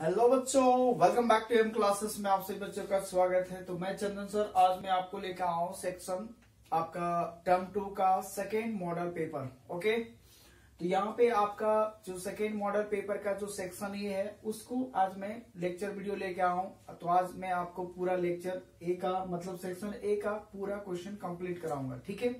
Hello बच्चों, welcome back to M classes में आप सभी बच्चों का स्वागत है। तो मैं चंदन सर आज मैं आपको लेकर आया हूँ सेक्शन आपका टर्म 2 का सेकेंड मॉडल पेपर। ओके, तो यहाँ पे आपका जो सेकेंड मॉडल पेपर का जो सेक्शन ये है उसको आज मैं लेक्चर वीडियो लेके आया हूँ। तो आज मैं आपको पूरा लेक्चर ए का मतलब सेक्शन ए का पूरा क्वेश्चन कंप्लीट कराऊंगा। ठीक है,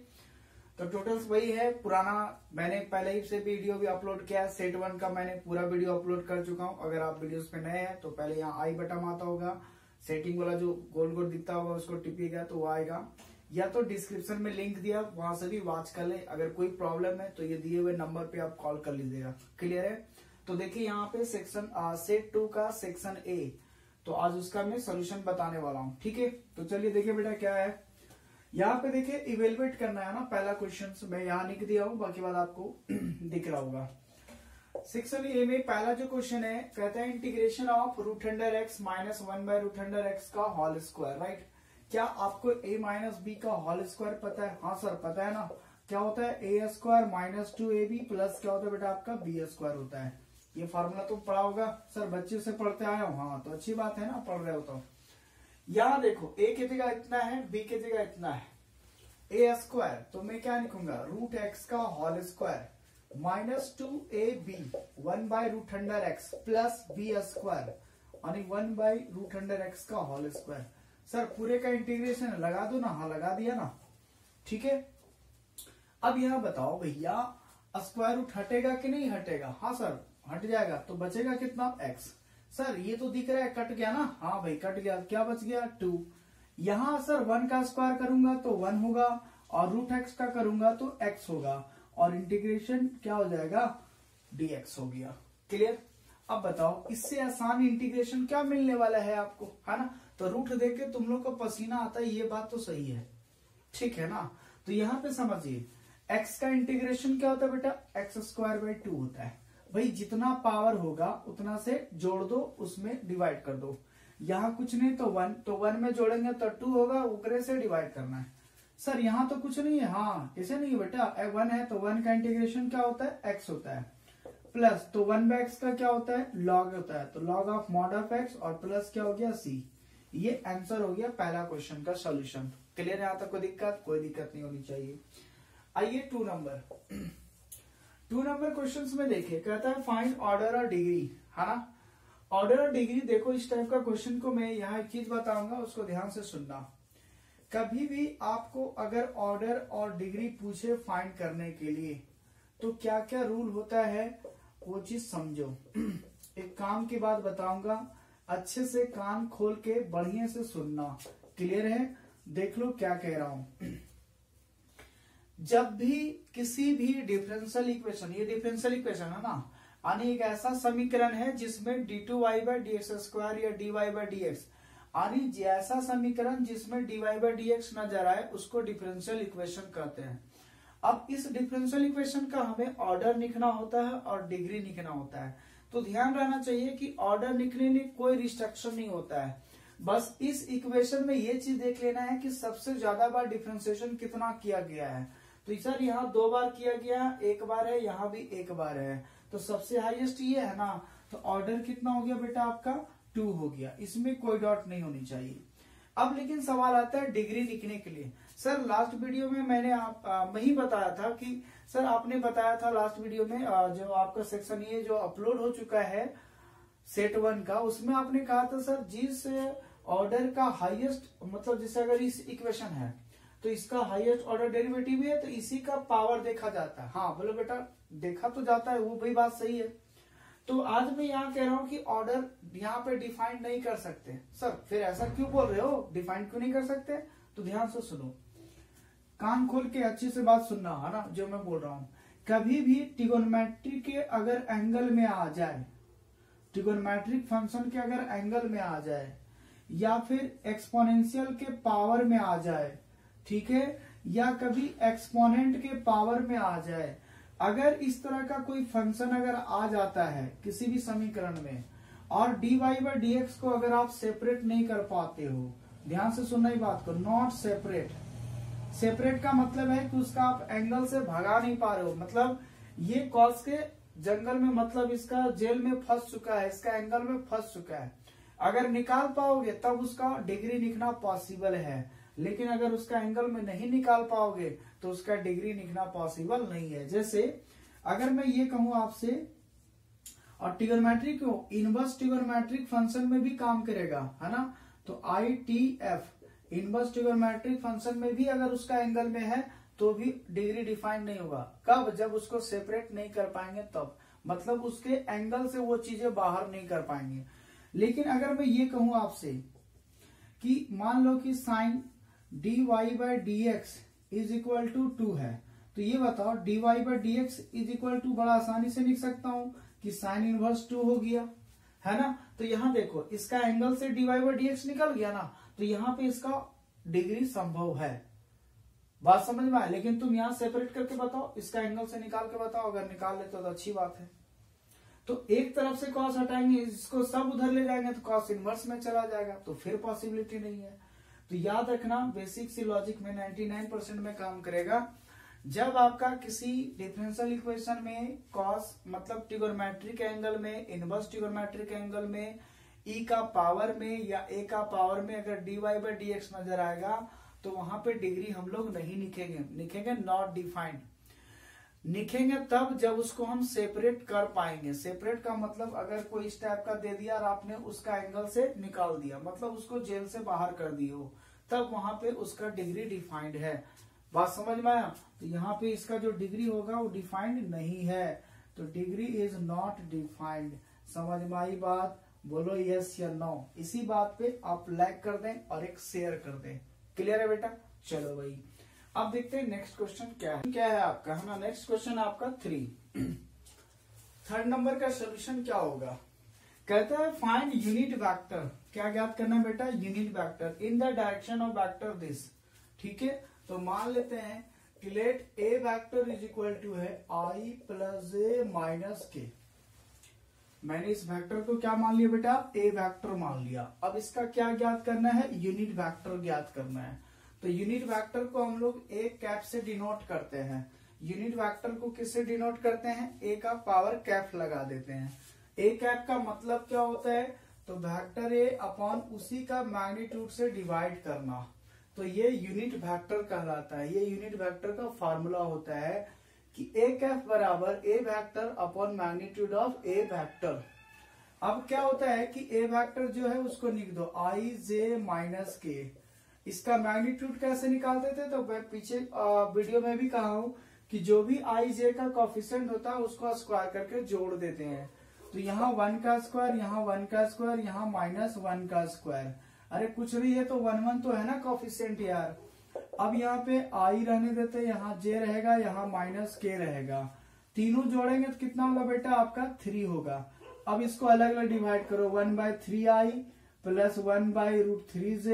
तो टोटल्स वही है। पुराना मैंने पहले ही से वीडियो भी अपलोड किया है। सेट 1 का मैंने पूरा वीडियो अपलोड कर चुका हूं। अगर आप वीडियोस पे नए हैं तो पहले यहाँ आई बटन आता होगा, सेटिंग वाला जो गोल गोल दिखता होगा उसको टिपिएगा तो वो आएगा, या तो डिस्क्रिप्शन में लिंक दिया वहां से भी वॉच कर ले। अगर कोई प्रॉब्लम है तो ये दिए हुए नंबर पे आप कॉल कर लीजिएगा। क्लियर है? तो देखिए यहाँ पे सेक्शन सेट 2 का सेक्शन ए, तो आज उसका मैं सोल्यूशन बताने वाला हूँ। ठीक है, तो चलिए देखिए बेटा क्या है यहाँ पे। देखिए इवेलुएट करना है ना, पहला क्वेश्चन मैं यहाँ लिख दिया हूँ, बाकी बात आपको दिख रहा होगा। सेक्शन ए में पहला जो क्वेश्चन है कहता है integration of root under X minus 1 by root under x का होल स्क्वायर। राइट, क्या आपको a माइनस बी का होल स्क्वायर पता है? हाँ सर पता है ना। क्या होता है? ए स्क्वायर माइनस 2ab प्लस क्या होता है बेटा आपका बी स्क्वायर होता है। ये फॉर्मूला तो पढ़ा होगा सर, बच्चे से पढ़ते आया हूँ। हाँ तो अच्छी बात है ना, पढ़ रहे हो तो। यहाँ देखो a की जगह इतना है, b की जगह इतना है, ए स्क्वायर तो मैं क्या लिखूंगा रूट एक्स का whole square minus 2ab 1 by root under x plus b square यानी 1 बाय रूट अंडर एक्स का होल स्क्वायर। सर पूरे का इंटीग्रेशन लगा दो ना। हाँ लगा दिया ना। ठीक है, अब यहाँ बताओ भैया स्क्वायर रूट हटेगा कि नहीं हटेगा? हाँ सर हट जाएगा, तो बचेगा कितना x। सर ये तो दिख रहा है कट गया ना। हाँ भाई कट गया, क्या बच गया 2। यहाँ सर 1 का स्क्वायर करूंगा तो 1 होगा और रूट एक्स का करूंगा तो x होगा और इंटीग्रेशन क्या हो जाएगा dx हो गया। क्लियर? अब बताओ इससे आसान इंटीग्रेशन क्या मिलने वाला है आपको, है ना। तो रूट देख के तुम लोग को पसीना आता है, ये बात तो सही है। ठीक है ना, तो यहाँ पे समझिए x का इंटीग्रेशन क्या होता है बेटा एक्स स्क्वायर बाय 2 होता है। भाई जितना पावर होगा उतना से जोड़ दो, उसमें डिवाइड कर दो। यहाँ कुछ नहीं तो 1, तो 1 में जोड़ेंगे तो 2 होगा, ऊपर से डिवाइड करना है। सर यहाँ तो कुछ नहीं है। हाँ ऐसे नहीं है बेटा, 1 है तो 1 का इंटीग्रेशन क्या होता है x होता है, प्लस तो 1 बाय x का क्या होता है log होता है, तो log of mod of x और प्लस क्या हो गया c। ये आंसर हो गया पहला क्वेश्चन का सोल्यूशन। क्लियर? यहाँ तक कोई दिक्कत नहीं होनी चाहिए। आइए 2 नंबर क्वेश्चन में देखिए, कहता है फाइंड ऑर्डर और डिग्री, है ना। ऑर्डर और डिग्री देखो, इस टाइप का क्वेश्चन को मैं यहाँ एक चीज बताऊंगा, उसको ध्यान से सुनना। कभी भी आपको अगर ऑर्डर और डिग्री पूछे फाइंड करने के लिए तो क्या क्या रूल होता है वो चीज समझो। एक काम की बात बताऊंगा, अच्छे से कान खोल के बढ़िया से सुनना। क्लियर है? देख लो क्या कह रहा हूं। जब भी किसी भी डिफरेंशियल इक्वेशन, ये डिफरेंशियल इक्वेशन है ना, यानी एक ऐसा समीकरण है जिसमें d2y बाय dx स्क्वायर या dy बाय dx, यानी ऐसा समीकरण जिसमें dy बाय dx नजर आए उसको डिफरेंशियल इक्वेशन कहते हैं। अब इस डिफरेंशियल इक्वेशन का हमें ऑर्डर लिखना होता है और डिग्री लिखना होता है। तो ध्यान रहना चाहिए कि ऑर्डर लिखने में कोई रिस्ट्रिक्शन नहीं होता है। बस इस इक्वेशन में ये चीज देख लेना है कि सबसे ज्यादा बार डिफरेंशिएशन कितना किया गया है। तो सर यहाँ 2 बार किया गया, 1 बार है, यहाँ भी 1 बार है, तो सबसे हाईएस्ट ये है ना। तो ऑर्डर कितना हो गया बेटा आपका 2 हो गया, इसमें कोई डॉट नहीं होनी चाहिए। अब लेकिन सवाल आता है डिग्री लिखने के लिए। सर लास्ट वीडियो में मैंने मैं ही बताया था कि सर आपने बताया था लास्ट वीडियो में जो आपका सेक्शन ये जो अपलोड हो चुका है सेट 1 का, उसमें आपने कहा था सर जिस ऑर्डर का हाईएस्ट मतलब जैसे अगर इस इक्वेशन है तो इसका हाईएस्ट ऑर्डर डेरिवेटिव है तो इसी का पावर देखा जाता है। हाँ बोलो बेटा, देखा तो जाता है, वो भी बात सही है। तो आज मैं यहाँ कह रहा हूँ कि ऑर्डर यहाँ पे डिफाइन नहीं कर सकते। सर फिर ऐसा क्यों बोल रहे हो, डिफाइन क्यों नहीं कर सकते? तो ध्यान से सुनो, कान खोल के अच्छे से बात सुनना, है ना जो मैं बोल रहा हूँ। कभी भी ट्रिगोनोमेट्री के अगर एंगल में आ जाए, ट्रिगोनोमेट्रिक फंक्शन के अगर एंगल में आ जाए या फिर एक्सपोनेंशियल के पावर में आ जाए, ठीक है, या कभी एक्सपोनेंट के पावर में आ जाए, अगर इस तरह का कोई फंक्शन अगर आ जाता है किसी भी समीकरण में और dy बाय dx को अगर आप सेपरेट नहीं कर पाते हो, ध्यान से सुनना ही बात को, नॉट सेपरेट। सेपरेट का मतलब है कि उसका आप एंगल से भगा नहीं पा रहे हो, मतलब ये कॉस के जंगल में मतलब इसका जेल में फंस चुका है, इसका एंगल में फंस चुका है। अगर निकाल पाओगे तब उसका डिग्री लिखना पॉसिबल है, लेकिन अगर उसका एंगल में नहीं निकाल पाओगे तो उसका डिग्री लिखना पॉसिबल नहीं है। जैसे अगर मैं ये कहूं आपसे, और ट्रिगोनोमेट्री क्यों, इनवर्स ट्रिगोनोमेट्रिक फंक्शन में भी काम करेगा, है ना। तो ITF इनवर्स ट्रिगोनोमेट्रिक फंक्शन में भी अगर उसका एंगल में है तो भी डिग्री डिफाइंड नहीं होगा। कब? जब उसको सेपरेट नहीं कर पाएंगे तब, मतलब उसके एंगल से वो चीजें बाहर नहीं कर पाएंगे। लेकिन अगर मैं ये कहूं आपसे कि मान लो कि sign dy/dx is equal to 2 है, तो ये बताओ dy/dx इज इक्वल टू बड़ा आसानी से लिख सकता हूं कि साइन इनवर्स 2 हो गया, है ना। तो यहां देखो इसका एंगल से dy/dx निकल गया ना, तो यहां पे इसका डिग्री संभव है। बात समझ में आए? लेकिन तुम यहां सेपरेट करके बताओ, इसका एंगल से निकाल के बताओ, अगर निकाल लेते तो अच्छी बात है। तो एक तरफ से कॉस हटाएंगे, इसको सब उधर ले जाएंगे तो कॉस इनवर्स में चला जाएगा, तो फिर पॉसिबिलिटी नहीं है। तो याद रखना, बेसिक सी लॉजिक में 99% में काम करेगा। जब आपका किसी डिफरेंशियल इक्वेशन में कॉस मतलब ट्रिगोनोमेट्रिक एंगल में, इनवर्स ट्रिगोनोमेट्रिक एंगल में, ई का पावर में या ए का पावर में अगर dy/dx नजर आएगा तो वहां पे डिग्री हम लोग नहीं लिखेंगे, लिखेंगे नॉट डिफाइंड। लिखेंगे तब जब उसको हम सेपरेट कर पाएंगे। सेपरेट का मतलब अगर कोई इस टाइप का दे दिया और आपने उसका एंगल से निकाल दिया, मतलब उसको जेल से बाहर कर दिए हो, तब वहां पे उसका डिग्री डिफाइंड है। बात समझ में आया? तो यहाँ पे इसका जो डिग्री होगा वो डिफाइंड नहीं है, तो डिग्री इज नॉट डिफाइंड। समझ में आई बात? बोलो यस या नो। इसी बात पे आप लाइक कर दें और एक शेयर कर दें। क्लियर है बेटा? चलो भाई, अब देखते हैं नेक्स्ट क्वेश्चन क्या है। क्या है आपका, है ना। नेक्स्ट क्वेश्चन आपका 3 थर्ड नंबर का सोल्यूशन क्या होगा? कहता है फाइंड यूनिट वेक्टर। क्या ज्ञात करना है बेटा? Unit vector in the direction of vector this. ठीक है, तो मान लेते हैं कि let a vector is equal to है I + j - k। मैंने इस वेक्टर को क्या मान लिया बेटा? ए वेक्टर मान लिया। अब इसका क्या ज्ञात करना है? यूनिट वेक्टर ज्ञात करना है। तो यूनिट वेक्टर को हम लोग ए कैप से डिनोट करते हैं। यूनिट वेक्टर को किससे डिनोट करते हैं? ए का पावर कैप लगा देते हैं। ए कैप का मतलब क्या होता है? तो वेक्टर ए अपॉन उसी का मैग्नीट्यूड से डिवाइड करना, तो ये यूनिट वेक्टर कहलाता है। ये यूनिट वेक्टर का फॉर्मूला होता है कि ए कैप बराबर A vector upon magnitude of A vector. अब क्या होता है कि ए वेक्टर जो है उसको लिख दो IJ - k। इसका मैग्नीट्यूड कैसे निकालते थे? तो मैं पीछे वीडियो में भी कहा हूं कि जो भी IJ का कोफिशिएंट होता है उसको स्क्वायर करके जोड़ देते हैं। तो यहाँ 1 का स्क्वायर, यहाँ 1 का स्क्वायर, यहाँ -1 का स्क्वायर। अरे कुछ भी है तो 1 तो है ना कोफिशिएंट यार। अब यहाँ पे I रहने देते हैं, यहाँ J रहेगा, यहाँ -k रहेगा। तीनों जोड़ेंगे तो कितना होगा बेटा? आपका 3 होगा। अब इसको अलग अलग डिवाइड करो, 1/3I + 1/√3J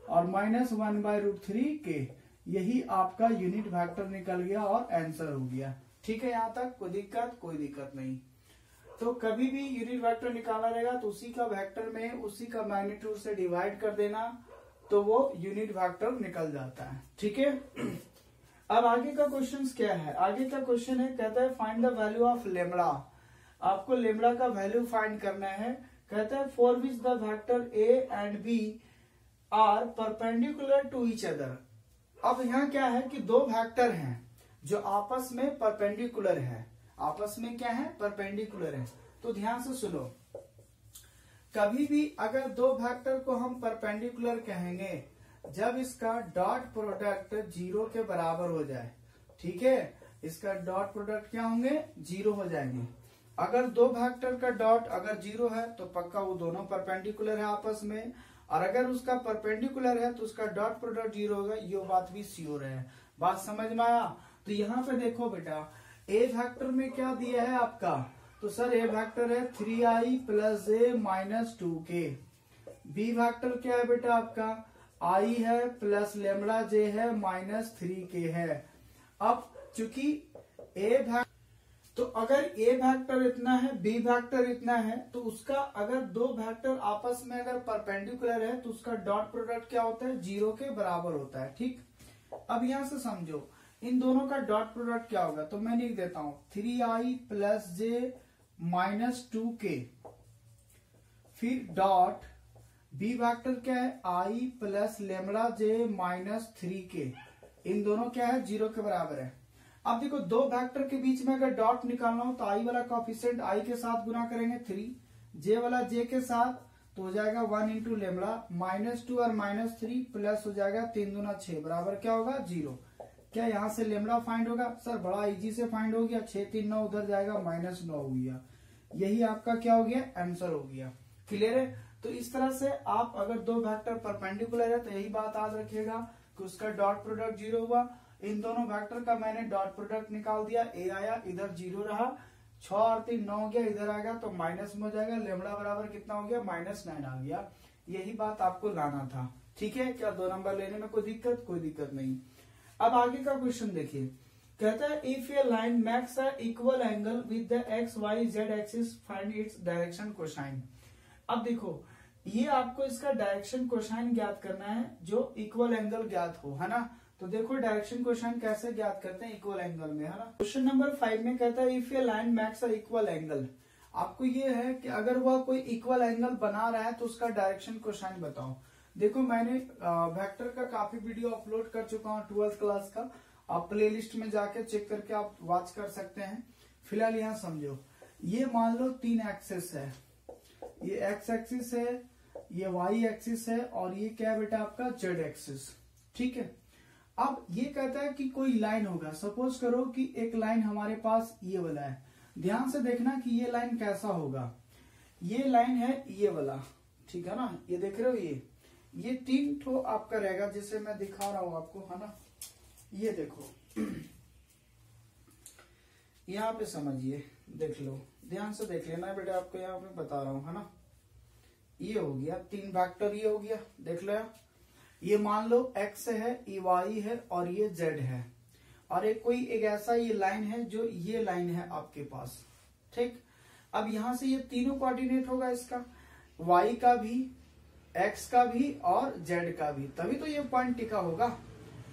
और -1/√3k। यही आपका यूनिट वेक्टर निकल गया और आंसर हो गया। ठीक है, यहाँ तक कोई दिक्कत? कोई दिक्कत नहीं। तो कभी भी यूनिट वेक्टर निकालना रहेगा तो उसी का वेक्टर में उसी का मैग्नीट्यूड से डिवाइड कर देना, तो वो यूनिट वेक्टर निकल जाता है। ठीक है, अब आगे का क्वेश्चन क्या है? आगे का क्वेश्चन है, कहता है find the value of lambda. आपको लेमड़ा का वैल्यू फाइंड करना है। कहता है for which the vector a and b are perpendicular to each other. अब यहाँ क्या है कि दो वेक्टर हैं जो आपस में परपेंडिकुलर है। आपस में क्या है? परपेंडिकुलर है। तो ध्यान से सुनो, कभी भी अगर दो वेक्टर को हम परपेंडिकुलर कहेंगे जब इसका डॉट प्रोडक्ट 0 के बराबर हो जाए। ठीक है, इसका डॉट प्रोडक्ट क्या होंगे? 0 हो जाएंगे। अगर दो वेक्टर का डॉट अगर 0 है तो पक्का वो दोनों परपेंडिकुलर है आपस में, और अगर उसका परपेंडिकुलर है तो उसका डॉट प्रोडक्ट 0 होगा। ये बात भी श्योर है। बात समझ में आया? तो यहाँ पे देखो बेटा, ए वेक्टर में क्या दिया है आपका? तो सर ए वेक्टर है 3I + j - 2k। B vector क्या है बेटा आपका? I है प्लस λj है -3k है। अब चूंकि ए वेक्टर, तो अगर ए वेक्टर इतना है, बी वेक्टर इतना है, तो उसका अगर दो वेक्टर आपस में अगर परपेंडिकुलर है तो उसका डॉट प्रोडक्ट क्या होता है? 0 के बराबर होता है। ठीक, अब यहां से समझो, इन दोनों का डॉट प्रोडक्ट क्या होगा, तो मैं लिख देता हूं 3i प्लस जे माइनस 2k, फिर डॉट बी वेक्टर क्या है i plus lambda J minus 3k, इन दोनों क्या है 0 के बराबर है। अब देखो दो वेक्टर के बीच में अगर डॉट निकालना हो तो i वाला कोएफिशिएंट i के साथ गुना करेंगे 3, j वाला j के साथ तो हो जाएगा 1 इंटू लेमड़ा -2 और -3 प्लस हो जाएगा 3 दूना 6 बराबर क्या होगा 0। क्या यहाँ से लेमड़ा फाइंड होगा, सर बड़ा इजी से फाइंड हो गया, 6 3 9 उधर जाएगा -9 हो गया, यही आपका क्या हो गया आंसर हो गया। क्लियर है। तो इस तरह से आप अगर दो वेक्टर परपेंडिकुलर है तो यही बात याद रखिएगा कि उसका डॉट प्रोडक्ट 0 हुआ। इन दोनों वेक्टर का मैंने डॉट प्रोडक्ट निकाल दिया, ए आया इधर 0 रहा, 6 और 3 9 हो गया, इधर आ गया तो माइनस में हो जाएगा, लेमड़ा बराबर कितना हो गया -9 आ गया। यही बात आपको लाना था। ठीक है, क्या 2 नंबर लेने में कोई दिक्कत नहीं। अब आगे का क्वेश्चन देखिए, कहता है if a line makes a equal angle with the x y z axis find its direction cosine. अब देखो ये आपको इसका डायरेक्शन कोसाइन ज्ञात करना है जो इक्वल एंगल ज्ञात हो, है ना। तो देखो डायरेक्शन कोसाइन कैसे ज्ञात करते हैं इक्वल एंगल में, है ना। क्वेश्चन नंबर 5 में कहता है if a line makes a equal angle, आपको ये है कि अगर वह कोई इक्वल एंगल बना रहा है तो उसका डायरेक्शन कोसाइन बताओ। देखो मैंने वेक्टर का काफी वीडियो अपलोड कर चुका हूँ 12th क्लास का, आप प्लेलिस्ट में जाके चेक करके आप वॉच कर सकते हैं। फिलहाल यहाँ समझो, ये मान लो 3 एक्सिस है, ये एक्स एक्सिस है, ये वाई एक्सिस है और ये क्या है बेटा आपका जेड एक्सिस। ठीक है, अब ये कहता है कि कोई लाइन होगा, सपोज करो कि एक लाइन हमारे पास ये वाला है, ध्यान से देखना कि ये लाइन कैसा होगा। ये लाइन है ये वाला, ठीक है ना, ये देख रहे हो, ये 3 ठो आपका रहेगा, जिसे मैं दिखा रहा हूं आपको, है ना। ये देखो यहाँ पे समझिए, देख लो, ध्यान से देख लेना बेटा, आपको यहाँ पे बता रहा हूं, है ना। ये हो गया 3 वेक्टर, ये हो गया, देख लो। ये मान लो x है, ये y है और ये z है, और एक ऐसा ये लाइन है जो ये लाइन है आपके पास। ठीक, अब यहां से ये तीनों कोऑर्डिनेट होगा, इसका y का भी, x का भी और z का भी, तभी तो ये पॉइंट टिका होगा।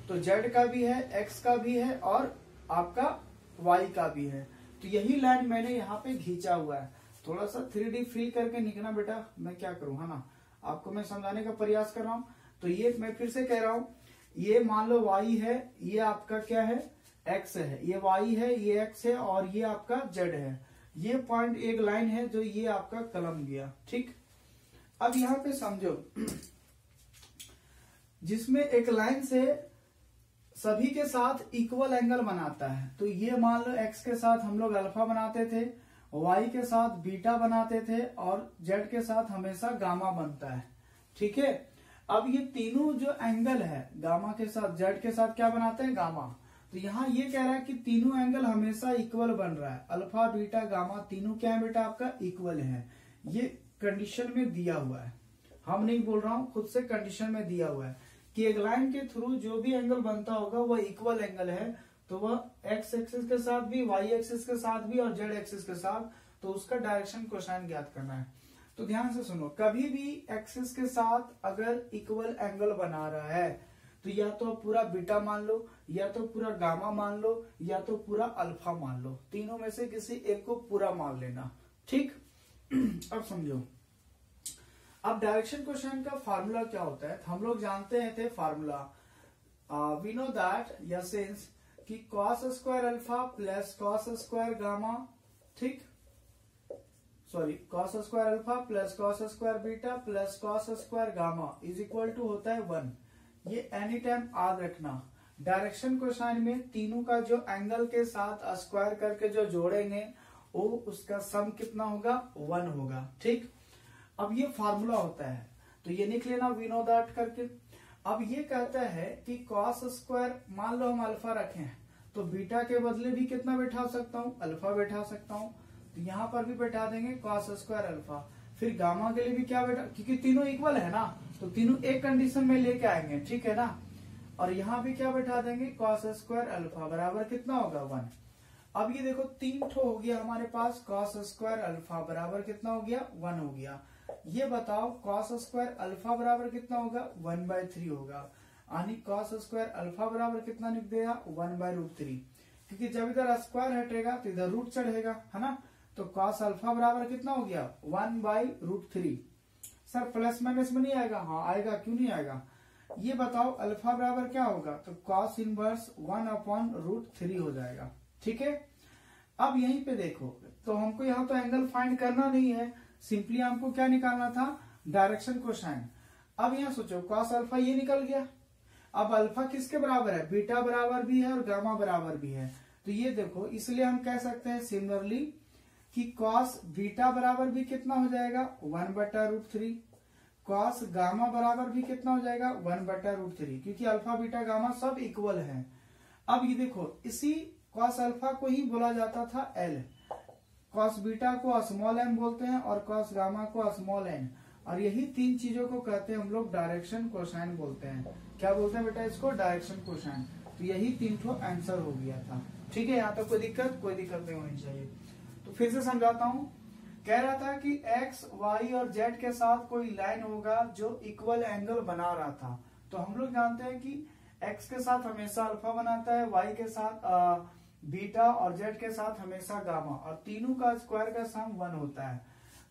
तो z का भी है, x का भी है और आपका y का भी है। तो यही लाइन मैंने यहाँ पे खींचा हुआ है। थोड़ा सा 3D फील करके निकलना बेटा, मैं क्या करूं, है ना, आपको मैं समझाने का प्रयास कर रहा हूं। तो ये मैं फिर से कह रहा हूं, ये मान लो y है, ये आपका क्या है x है, ये y है, ये x है और ये आपका z है। ये पॉइंट एक लाइन है जो ये आपका कलम गया। ठीक, अब यहाँ पे समझो, जिसमें एक लाइन से सभी के साथ इक्वल एंगल बनाता है, तो ये मान लो x के साथ हम लोग अल्फा बनाते थे, y के साथ बीटा बनाते थे और z के साथ हमेशा गामा बनता है। ठीक है, अब ये तीनों जो एंगल है गामा के साथ, z के साथ क्या बनाते हैं गामा। तो यहाँ ये कह रहा है कि तीनों एंगल हमेशा इक्वल बन रहा है, अल्फा बीटा गामा तीनों क्या है बेटा आपका इक्वल है। ये कंडीशन में दिया हुआ है, हम नहीं बोल रहा हूँ, खुद से कंडीशन में दिया हुआ है कि एक लाइन के थ्रू जो भी एंगल बनता होगा वह इक्वल एंगल है, तो वह एक्स एक्सिस के साथ भी, वाई एक्सिस के साथ भी और जेड एक्सिस के साथ, तो उसका डायरेक्शन कोसाइन ज्ञात करना है। तो ध्यान से सुनो, कभी भी एक्सिस के साथ अगर इक्वल एंगल बना रहा है तो या तो पूरा बीटा मान लो, या तो पूरा गामा मान लो, या तो पूरा अल्फा मान लो, तीनों में से किसी एक को पूरा मान लेना। ठीक, अब समझो, अब डायरेक्शन कोसाइन का फार्मूला क्या होता है, हम लोग जानते हैं थे फार्मूला, वी नो दैट या सिंस कि cos square alpha plus cos square gamma, ठीक, sorry cos square alpha plus cos square beta plus cos square gamma is equal to होता है 1। ये एनी टाइम याद रखना, डायरेक्शन कोसाइन में तीनों का जो एंगल के साथ स्क्वायर करके जो जोड़ेंगे वो उसका सम कितना होगा 1 होगा। ठीक, अब ये फार्मूला होता है, तो ये लिख लेना वी नो दैट करके। अब ये कहता है कि कॉस स्क्वायर, मान लो हम अल्फा रखें तो बीटा के बदले भी कितना बैठा सकता हूँ, अल्फा बैठा सकता हूँ, तो यहाँ पर भी बैठा देंगे कॉस स्क्वायर अल्फा। फिर गामा के लिए भी क्या बैठा, क्योंकि तीनों इक्वल है ना, तो तीनों एक कंडीशन में लेके आएंगे, ठीक है ना। और यहाँ भी क्या बैठा देंगे कॉस स्क्वायर अल्फा बराबर कितना होगा 1। अब ये देखो 3 ठो हो गया हमारे पास, कॉस स्क्वायर अल्फा बराबर कितना हो गया 1 हो गया। ये बताओ कॉस स्क्वायर अल्फा बराबर कितना होगा 1/3 होगा। यानी कॉस स्क्वायर अल्फा बराबर कितना लिख देगा 1/√3, क्योंकि जब इधर स्क्वायर हटेगा तो इधर रूट चढ़ेगा, है ना। तो कॉस अल्फा बराबर कितना हो गया 1/√3। सर प्लस माइनस में नहीं आएगा? हाँ आएगा, क्यों नहीं आएगा। ये बताओ अल्फा बराबर क्या होगा, तो कॉस इनवर्स 1/√3 हो जाएगा, ठीक है। अब यहीं पे देखो, तो हमको यहाँ तो एंगल फाइंड करना नहीं है, सिंपली हमको क्या निकालना था, डायरेक्शन कोसाइन। अब यहाँ सोचो कॉस अल्फा ये निकल गया, अब अल्फा किसके बराबर है, बीटा बराबर भी है और गामा बराबर भी है। तो ये देखो, इसलिए हम कह सकते हैं सिमिलरली कि कॉस बीटा बराबर भी कितना हो जाएगा 1/√3, कॉस गामा बराबर भी कितना हो जाएगा 1/√3, क्योंकि अल्फा बीटा गामा सब इक्वल है। अब ये देखो, इसी कॉस अल्फा को ही बोला जाता था एल, कॉस बीटा को स्मॉल एम बोलते हैं और कॉस गामा को स्मॉल एन, और यही तीन चीजों को कहते हैं हम लोग डायरेक्शन कोसाइन बोलते हैं। क्या बोलते हैं बेटा इसको, डायरेक्शन कोसाइन। तो यही तीन ठो आंसर हो गया था, ठीक है। यहाँ तक कोई दिक्कत नहीं होनी चाहिए। तो फिर से समझाता हूँ, कह रहा था कि एक्स वाई और जेड के साथ कोई लाइन होगा जो इक्वल एंगल बना रहा था। तो हम लोग जानते हैं कि एक्स के साथ हमेशा अल्फा बनाता है, वाई के साथ बीटा और जेड के साथ हमेशा गामा, और तीनों का स्क्वायर का सम 1 होता है।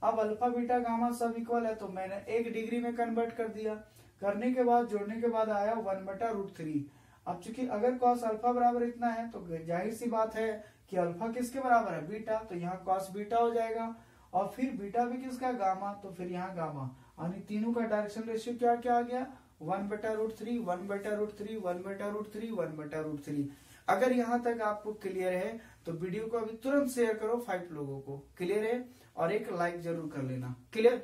अब अल्फा बीटा गामा सब इक्वल है, तो मैंने 1 डिग्री में कन्वर्ट कर दिया, करने के बाद जोड़ने के बाद आया 1/√3। अब चूंकि अगर कॉस अल्फा बराबर इतना है तो जाहिर सी बात है कि अल्फा किसके बराबर है, बीटा, तो यहाँ कॉस बीटा हो जाएगा, और फिर बीटा भी किसका, गामा, तो फिर यहाँ गामा, यानी तीनों का डायरेक्शन रेशियो क्या क्या आ गया 1/√3 1/√3 1/√3 1/√3। अगर यहाँ तक आपको क्लियर है तो वीडियो को अभी तुरंत शेयर करो 5 लोगों को, क्लियर है, और एक लाइक जरूर कर लेना, क्लियर।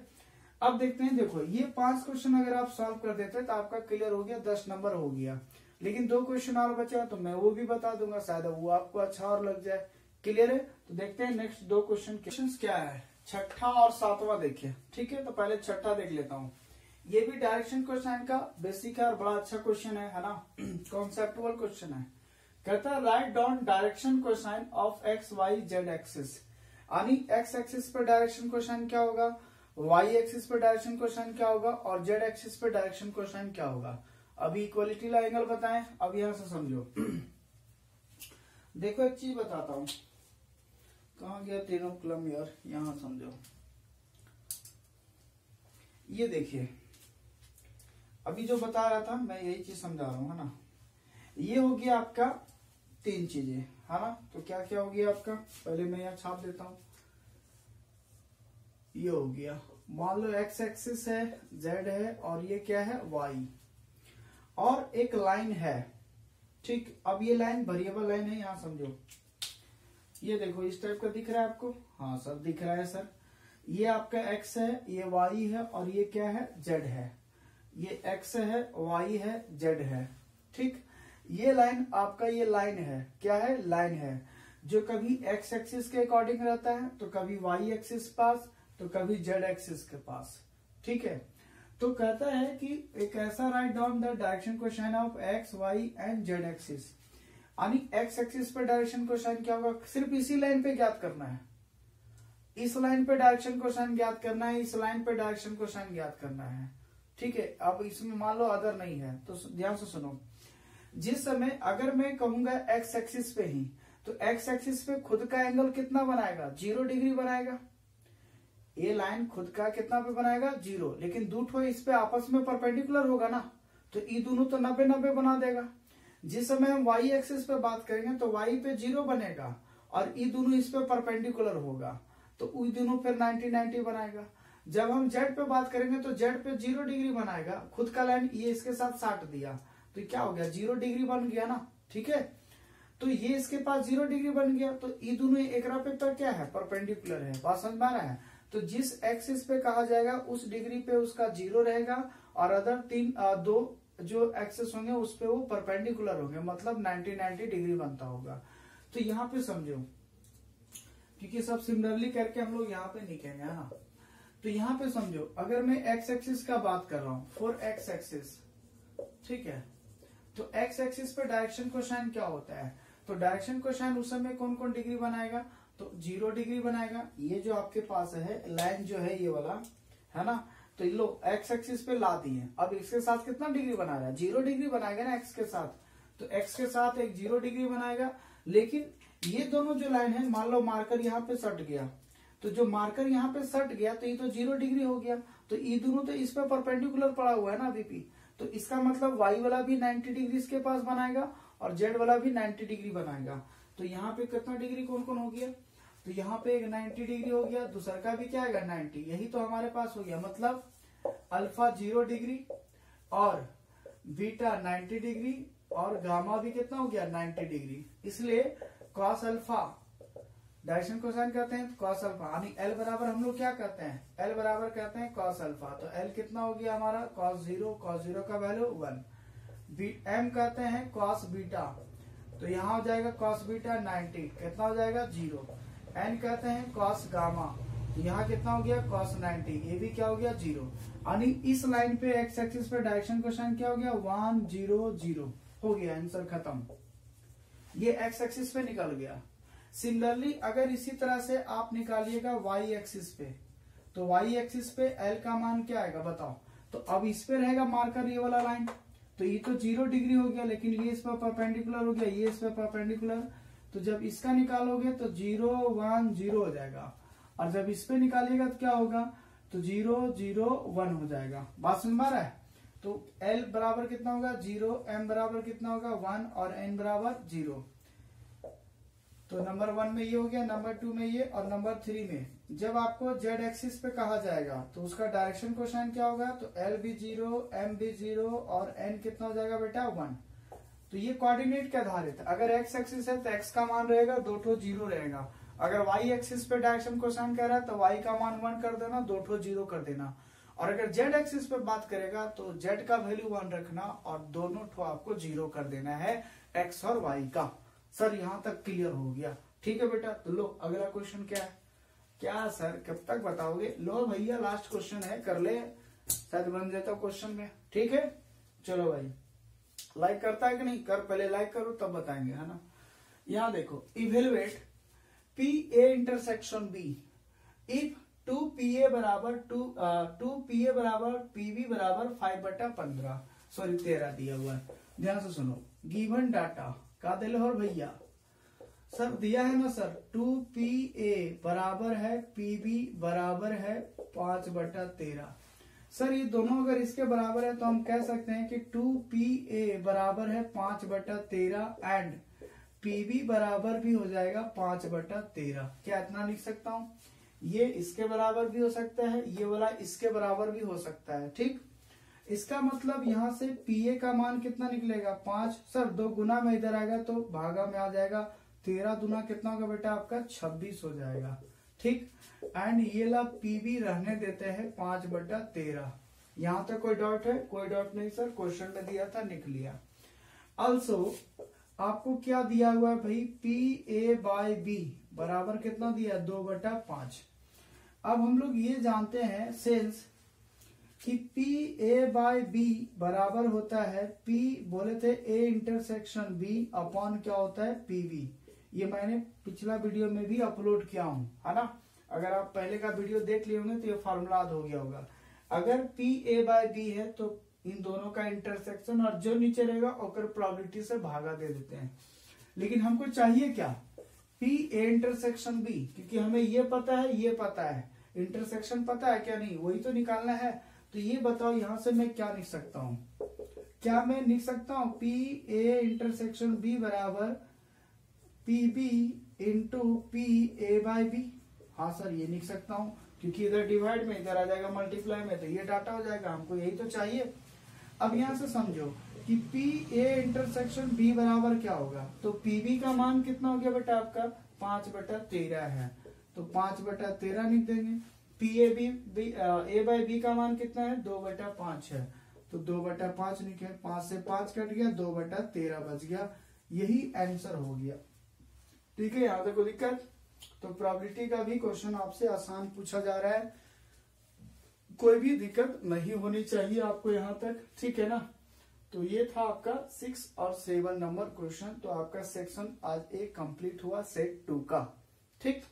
अब देखते हैं, देखो ये 5 क्वेश्चन अगर आप सॉल्व कर देते तो आपका क्लियर हो गया, 10 नंबर हो गया। लेकिन 2 क्वेश्चन और बचा तो मैं वो भी बता दूंगा, शायद वो आपको अच्छा और लग जाए, क्लियर है। तो देखते हैं नेक्स्ट 2 क्वेश्चन क्या है, छठा और 7वां देखिए, ठीक है। तो पहले छठा देख लेता हूँ। ये भी डायरेक्शन क्वेश्चन का बेसिक है और बड़ा अच्छा क्वेश्चन है ना, कॉन्सेप्टुअल क्वेश्चन है। कहता है write down direction cosine of x y z axis, यानी एक्स एक्सिस पर डायरेक्शन कोसाइन क्या होगा, वाई एक्सिस पर डायरेक्शन कोसाइन क्या होगा, और जेड एक्सिस पर डायरेक्शन कोसाइन क्या होगा। अभी इक्वलिटी ला एंगल बताएं, अब यहां से समझो। देखो एक चीज बताता हूं, कहा गया तीनों कलम यार, यहां समझो। ये देखिए, अभी जो बता रहा था मैं यही चीज समझा रहा हूं, है ना। ये हो गया आपका 3 चीजें, है ना। तो क्या क्या हो गया आपका, पहले मैं यहाँ छाप देता हूं। ये हो गया, मान लो एक्स एक्सिस है, जेड है, और ये क्या है वाई, और एक लाइन है, ठीक। अब ये लाइन वेरिएबल लाइन है, यहाँ समझो। ये देखो इस टाइप का दिख रहा है आपको, हाँ सर दिख रहा है सर। ये आपका एक्स है, ये वाई है, और ये क्या है जेड है। ये एक्स है, वाई है, जेड है, ठीक। ये लाइन आपका, ये लाइन है, क्या है, लाइन है, जो कभी एक्स एक्सिस के अकॉर्डिंग रहता है, तो कभी वाई एक्सिस पास, तो कभी जेड एक्सिस के पास, ठीक है। तो कहता है कि एक ऐसा write down the direction cosine of x y and z axis, यानी एक्स एक्सिस पे डायरेक्शन कोसाइन क्या होगा, सिर्फ इसी लाइन पे ज्ञात करना है। इस लाइन पे डायरेक्शन कोसाइन ज्ञात करना है, इस लाइन पे डायरेक्शन कोसाइन ज्ञात करना है, ठीक है। अब इसमें मान लो अदर नहीं है, तो ध्यान से सुनो। जिस समय अगर मैं कहूंगा एक्स एक्सिस पे ही, तो एक्स एक्सिस पे खुद का एंगल कितना बनाएगा, 0 डिग्री बनाएगा। ये लाइन खुद का कितना पे बनाएगा, 0, लेकिन दूठो इस पे आपस में परपेंडिकुलर होगा ना, तो ये दोनों तो 90-90 बना देगा। जिस समय हम वाई एक्सिस पे बात करेंगे तो वाई पे 0 बनेगा, और ये दोनों इस पे परपेंडिकुलर होगा, तो ये दोनों फिर 90-90 बनाएगा। जब हम जेड पे बात करेंगे तो जेड पे 0 डिग्री बनाएगा, खुद का लाइन ये इसके साथ साट दिया, तो क्या हो गया 0 डिग्री बन गया ना, ठीक है। तो ये इसके पास 0 डिग्री बन गया, तो ये दोनों एक पे तो क्या है, परपेंडिकुलर है, बात समझ में आ रहा है। तो जिस एक्सिस पे कहा जाएगा उस डिग्री पे उसका 0 रहेगा, और अदर 2 जो एक्सिस होंगे उस पे वो परपेंडिकुलर होंगे, मतलब 90-90 डिग्री बनता होगा। तो यहाँ पे समझो, क्योंकि सब सिमिलरली करके हम लोग यहाँ पे लिखेंगे, है ना। तो यहाँ पे समझो, अगर मैं एक्स एक्सिस का बात कर रहा हूँ, फॉर एक्स एक्सिस, ठीक है, तो एक्स एक्सिस पे डायरेक्शन कोसाइन क्या होता है, तो डायरेक्शन कोसाइन उस समय कौन कौन डिग्री बनाएगा, तो 0 डिग्री बनाएगा। ये जो आपके पास है लाइन जो है ये वाला, है ना, तो लो एक्स एक्सिस पे ला दिए, अब इसके साथ कितना डिग्री बना रहा है, 0 डिग्री बनाएगा ना एक्स के साथ, तो एक्स के साथ एक 0 डिग्री बनाएगा। लेकिन ये दोनों जो लाइन है, मान लो मार्कर यहाँ पे सट गया, तो जो मार्कर यहाँ पे सट गया तो ये तो 0 डिग्री हो गया, तो ये दोनों तो इस पे परपेंडिकुलर पड़ा हुआ है ना बीपी, तो इसका मतलब y वाला भी 90 डिग्री इसके पास बनाएगा और z वाला भी 90 डिग्री बनाएगा। तो यहाँ पे कितना डिग्री कौन कौन हो गया, तो यहाँ पे एक 90 डिग्री हो गया, दूसरा का भी क्या आएगा 90, यही तो हमारे पास हो गया। मतलब अल्फा 0 डिग्री और बीटा 90 डिग्री और गामा भी कितना हो गया 90 डिग्री। इसलिए कॉस अल्फा डायरेक्शन कोसाइन कहते हैं कॉस अल्फा, यानी एल बराबर हम लोग क्या कहते हैं, एल बराबर कहते हैं कॉस अल्फा। तो एल कितना हो गया हमारा कॉस 0 का वैल्यू 1। एम कहते हैं कॉस बीटा, तो यहाँ हो जाएगा कॉस बीटा 90, कितना हो जाएगा 0। एन कहते हैं कॉस गामा, तो यहाँ कितना हो गया कॉस 90, ये भी क्या हो गया 0। यानी इस लाइन पे एक्स एक्सिस पे डायरेक्शन कोसाइन क्या हो गया 1 0 0 हो गया, आंसर खत्म। ये एक्स एक्सिस पे निकल गया। सिमिलरली अगर इसी तरह से आप निकालिएगा वाई एक्सिस पे, तो वाई एक्सिस पे एल का मान क्या आएगा बताओ। तो अब इस पे रहेगा मार्कर ये वाला लाइन, तो ये तो 0 डिग्री हो गया, लेकिन ये इस पर परपेंडिकुलर हो गया, ये इस पर परपेंडिकुलर, तो जब इसका निकालोगे तो 0 1 0 हो जाएगा, और जब इस पे निकालिएगा तो क्या होगा, तो 0 0 1 हो जाएगा। बात समझ में आ रहा है। तो एल बराबर कितना होगा 0, एम बराबर कितना होगा 1 और एन बराबर 0। तो नंबर 1 में ये हो गया, नंबर 2 में ये, और नंबर 3 में जब आपको जेड एक्सिस पे कहा जाएगा तो उसका डायरेक्शन कोसाइन क्या होगा, तो एल भी 0, एम भी 0 और एन कितना हो जाएगा बेटा 1। तो ये कोऑर्डिनेट के आधारित है। अगर एक्स एक्सिस है तो एक्स का मान रहेगा 2 ठो 0 रहेगा। अगर वाई एक्सिस पे डायरेक्शन कोसाइन कह रहा है तो वाई का मान 1 कर देना, 2 ठो 0 कर देना। और अगर जेड एक्सिस पे बात करेगा तो जेड का वैल्यू 1 रखना और दोनों ठो आपको 0 कर देना है, एक्स और वाई का। सर यहाँ तक क्लियर हो गया, ठीक है बेटा। तो लो अगला क्वेश्चन क्या है, क्या सर कब तक बताओगे, लो भैया लास्ट क्वेश्चन है, कर ले, शायद बन जाता क्वेश्चन में, ठीक है। चलो भाई, लाइक करता है कि नहीं, कर, पहले लाइक करो तब बताएंगे, है ना। यहाँ देखो, evaluate P A intersection B if 2PA बराबर 2PA बराबर PB बराबर 5/15, सॉरी 13 दिया हुआ है। ध्यान से सुनो, गिवन डाटा का दिल और भैया सर दिया है ना सर, 2PA बराबर है PB बराबर है 5/13। सर ये दोनों अगर इसके बराबर है तो हम कह सकते हैं कि 2PA बराबर है 5/13 एंड PB बराबर भी हो जाएगा 5/13। क्या इतना लिख सकता हूं, ये इसके बराबर भी हो सकता है, ये वाला इसके बराबर भी हो सकता है, ठीक। इसका मतलब यहाँ से PA का मान कितना निकलेगा 5, सर 2 गुना में इधर आएगा तो भागा में आ जाएगा, 13 दुना कितना होगा बेटा आपका 26 हो जाएगा, ठीक। एंड ये ला PB रहने देते हैं 5/13। यहाँ तक कोई डाउट है, कोई डाउट नहीं सर, क्वेश्चन में दिया था लिख लिया। ऑल्सो आपको क्या दिया हुआ है भाई, PA/B बराबर कितना दिया 2/5। अब हम लोग ये जानते हैं सेंस कि PA/B बराबर होता है, P बोले थे A इंटरसेक्शन B अपॉन क्या होता है PB। ये मैंने पिछला वीडियो में भी अपलोड किया हूं, है ना। अगर आप पहले का वीडियो देख लिए होंगे तो ये फॉर्मूला हो गया होगा। अगर PA/B है तो इन दोनों का इंटरसेक्शन और जो नीचे रहेगा ओकर प्रोबेबिलिटी से भागा दे देते हैं। लेकिन हमको चाहिए क्या, PA इंटरसेक्शन B, क्योंकि हमें ये पता है, ये पता है, इंटरसेक्शन पता है क्या नहीं, वही तो निकालना है। तो ये बताओ यहाँ से मैं क्या लिख सकता हूँ, क्या मैं लिख सकता हूँ PA इंटरसेक्शन B बराबर PB इंटू PA/B। हाँ सर ये लिख सकता हूँ, क्योंकि इधर डिवाइड में इधर आ जाएगा मल्टीप्लाई में, तो ये डाटा हो जाएगा, हमको यही तो चाहिए। अब यहाँ से समझो कि PA इंटरसेक्शन B बराबर क्या होगा, तो PB का मान कितना हो गया बेटा आपका 5/13 है, तो 5/13 लिख देंगे। A/B का मान कितना है 2/5 है, तो 2/5 लिखे, 5 से 5 कट गया, 2/13 बच गया, यही आंसर हो गया, ठीक है। यहाँ तक कोई दिक्कत, तो प्रोबेबिलिटी का भी क्वेश्चन आपसे आसान पूछा जा रहा है, कोई भी दिक्कत नहीं होनी चाहिए आपको यहाँ तक, ठीक है ना। तो ये था आपका 6 और 7 नंबर क्वेश्चन। तो आपका सेक्शन आज एक कंप्लीट हुआ सेट 2 का, ठीक।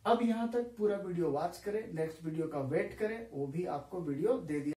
अब यहाँ तक पूरा वीडियो वॉच करें, नेक्स्ट वीडियो का वेट करें, वो भी आपको वीडियो दे दिया।